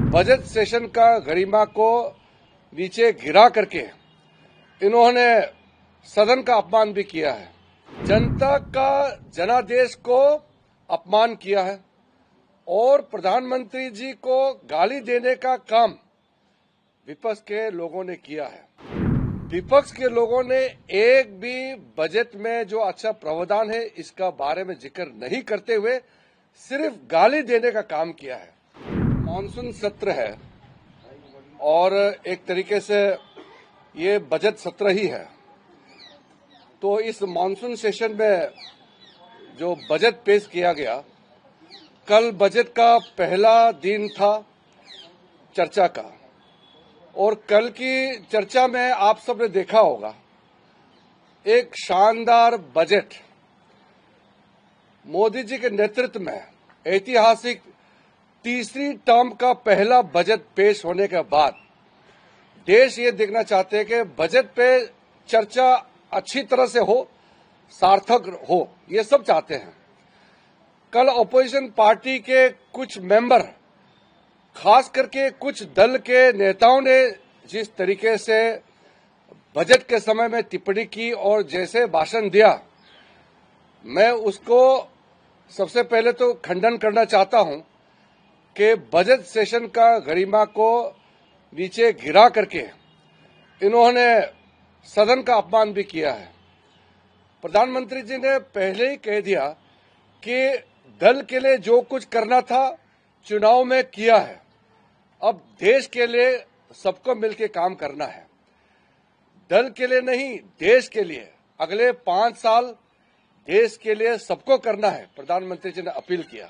Budget session का गरिमा को नीचे गिरा करके इन्होंने सदन का अपमान भी किया है। जनता का जनादेश को अपमान किया है और प्रधानमंत्री जी को गाली देने का काम विपक्ष के लोगों ने किया है। विपक्ष के लोगों ने एक भी बजट में जो अच्छा प्रावधान है इसका बारे में जिक्र नहीं करते हुए सिर्फ गाली देने का काम किया है। मॉनसून सत्र है और एक तरीके से ये बजट सत्र ही है, तो इस मॉनसून सेशन में जो बजट पेश किया गया, कल बजट का पहला दिन था चर्चा का और कल की चर्चा में आप सबने देखा होगा एक शानदार बजट मोदी जी के नेतृत्व में ऐतिहासिक तीसरी टर्म का पहला बजट पेश होने के बाद देश ये देखना चाहते हैं कि बजट पे चर्चा अच्छी तरह से हो, सार्थक हो, ये सब चाहते हैं। कल अपोजिशन पार्टी के कुछ मेंबर, खास करके कुछ दल के नेताओं ने जिस तरीके से बजट के समय में टिप्पणी की और जैसे भाषण दिया, मैं उसको सबसे पहले तो खंडन करना चाहता हूं कि बजट सेशन का गरिमा को नीचे गिरा करके इन्होंने सदन का अपमान भी किया है। प्रधानमंत्री जी ने पहले ही कह दिया कि दल के लिए जो कुछ करना था चुनाव में किया है, अब देश के लिए सबको मिलकर काम करना है। दल के लिए नहीं, देश के लिए अगले 5 साल देश के लिए सबको करना है, प्रधानमंत्री जी ने अपील किया।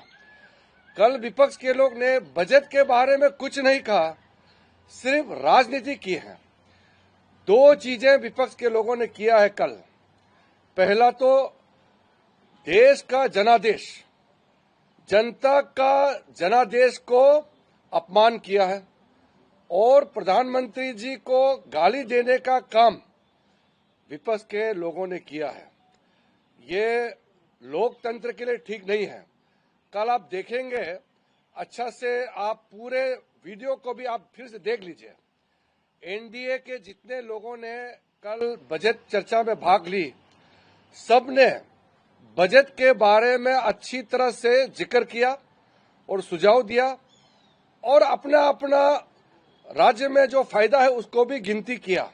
कल विपक्ष के लोग ने बजट के बारे में कुछ नहीं कहा, सिर्फ राजनीति की है। 2 चीजें विपक्ष के लोगों ने किया है कल। पहला तो देश का जनादेश, जनता का जनादेश को अपमान किया है और प्रधानमंत्री जी को गाली देने का काम विपक्ष के लोगों ने किया है। ये लोकतंत्र के लिए ठीक नहीं है। कल आप देखेंगे अच्छा से, आप पूरे वीडियो को भी आप फिर से देख लीजिए। एनडीए के जितने लोगों ने कल बजट चर्चा में भाग ली, सबने बजट के बारे में अच्छी तरह से जिक्र किया और सुझाव दिया और अपना अपना राज्य में जो फायदा है उसको भी गिनती किया।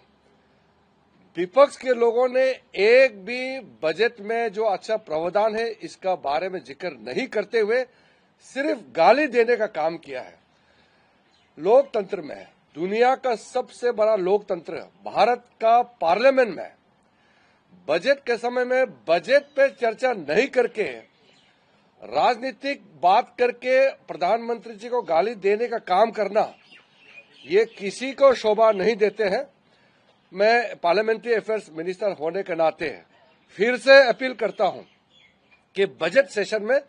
विपक्ष के लोगों ने एक भी बजट में जो अच्छा प्रावधान है इसका बारे में जिक्र नहीं करते हुए सिर्फ गाली देने का काम किया है। लोकतंत्र में, दुनिया का सबसे बड़ा लोकतंत्र भारत का पार्लियामेंट में बजट के समय में बजट पे चर्चा नहीं करके राजनीतिक बात करके प्रधानमंत्री जी को गाली देने का काम करना, ये किसी को शोभा नहीं देते हैं। मैं पार्लियामेंट्री अफेयर्स मिनिस्टर होने के नाते फिर से अपील करता हूं कि बजट सेशन में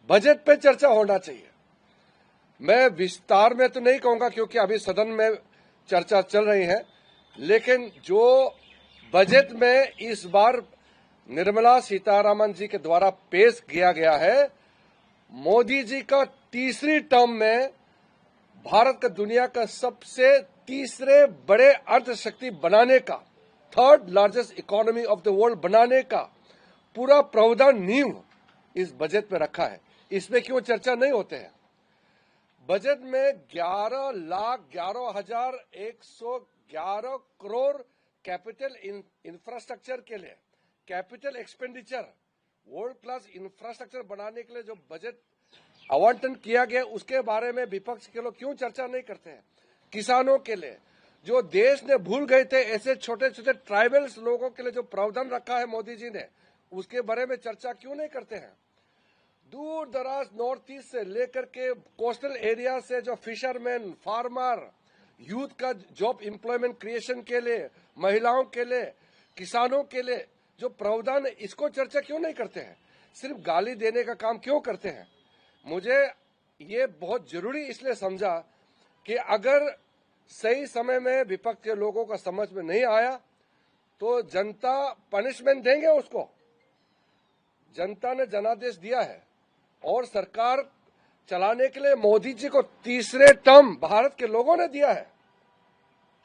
बजट पे चर्चा होना चाहिए। मैं विस्तार में तो नहीं कहूंगा क्योंकि अभी सदन में चर्चा चल रही है, लेकिन जो बजट में इस बार निर्मला सीतारामन जी के द्वारा पेश किया गया है, मोदी जी का तीसरी टर्म में भारत का दुनिया का सबसे तीसरे बड़े अर्थशक्ति बनाने का, 3rd largest economy of the world बनाने का पूरा प्रावधान नींव इस बजट में रखा है। इसमें क्यों चर्चा नहीं होते हैं? बजट में 11,11,111 करोड़ कैपिटल इंफ्रास्ट्रक्चर के लिए, capital expenditure, world class infrastructure बनाने के लिए जो बजट आवंटन किया गया उसके बारे में विपक्ष के लोग क्यों चर्चा नहीं करते हैं? किसानों के लिए जो देश ने भूल गए थे, ऐसे छोटे छोटे ट्राइबल्स लोगों के लिए जो प्रावधान रखा है मोदी जी ने, उसके बारे में चर्चा क्यों नहीं करते हैं? दूर दराज नॉर्थ ईस्ट से लेकर के कोस्टल एरिया से जो फिशरमैन, फार्मर, यूथ का जॉब एम्प्लॉयमेंट क्रिएशन के लिए, महिलाओं के लिए, किसानों के लिए जो प्रावधान है, इसको चर्चा क्यों नहीं करते हैं? सिर्फ गाली देने का काम क्यों करते हैं? मुझे ये बहुत जरूरी इसलिए समझा कि अगर सही समय में विपक्ष के लोगों का समझ में नहीं आया तो जनता पनिशमेंट देंगे उसको। जनता ने जनादेश दिया है और सरकार चलाने के लिए मोदी जी को तीसरे टर्म भारत के लोगों ने दिया है।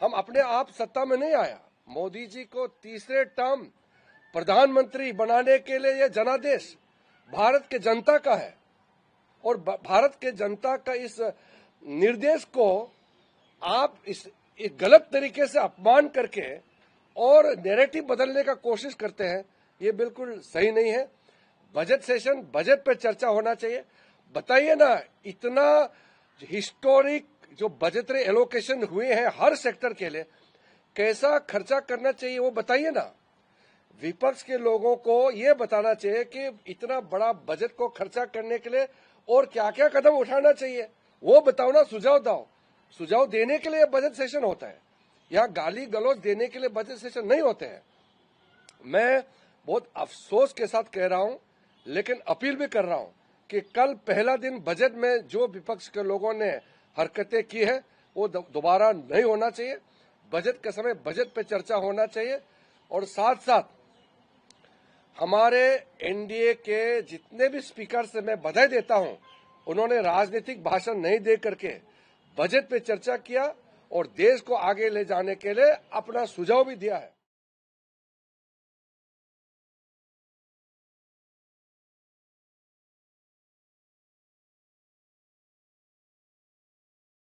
हम अपने आप सत्ता में नहीं आया। मोदी जी को तीसरे टर्म प्रधानमंत्री बनाने के लिए यह जनादेश भारत के जनता का है और भारत के जनता का इस निर्देश को आप इस गलत तरीके से अपमान करके और नैरेटिव बदलने का कोशिश करते हैं, ये बिल्कुल सही नहीं है। बजट सेशन, बजट पे चर्चा होना चाहिए। बताइए ना, इतना हिस्टोरिक जो बजटरी एलोकेशन हुए हैं हर सेक्टर के लिए, कैसा खर्चा करना चाहिए वो बताइए ना। विपक्ष के लोगों को ये बताना चाहिए कि इतना बड़ा बजट को खर्चा करने के लिए और क्या क्या कदम उठाना चाहिए, वो बताओ ना, सुझाव दो। सुझाव देने के लिए बजट सेशन होता है, यहाँ गाली गलौज देने के लिए बजट सेशन नहीं होते हैं। मैं बहुत अफसोस के साथ कह रहा हूं, लेकिन अपील भी कर रहा हूं कि कल पहला दिन बजट में जो विपक्ष के लोगों ने हरकतें की है वो दोबारा नहीं होना चाहिए। बजट के समय बजट पे चर्चा होना चाहिए और साथ साथ हमारे एनडीए के जितने भी स्पीकर से मैं बधाई देता हूं, उन्होंने राजनीतिक भाषण नहीं दे करके बजट पे चर्चा किया और देश को आगे ले जाने के लिए अपना सुझाव भी दिया है।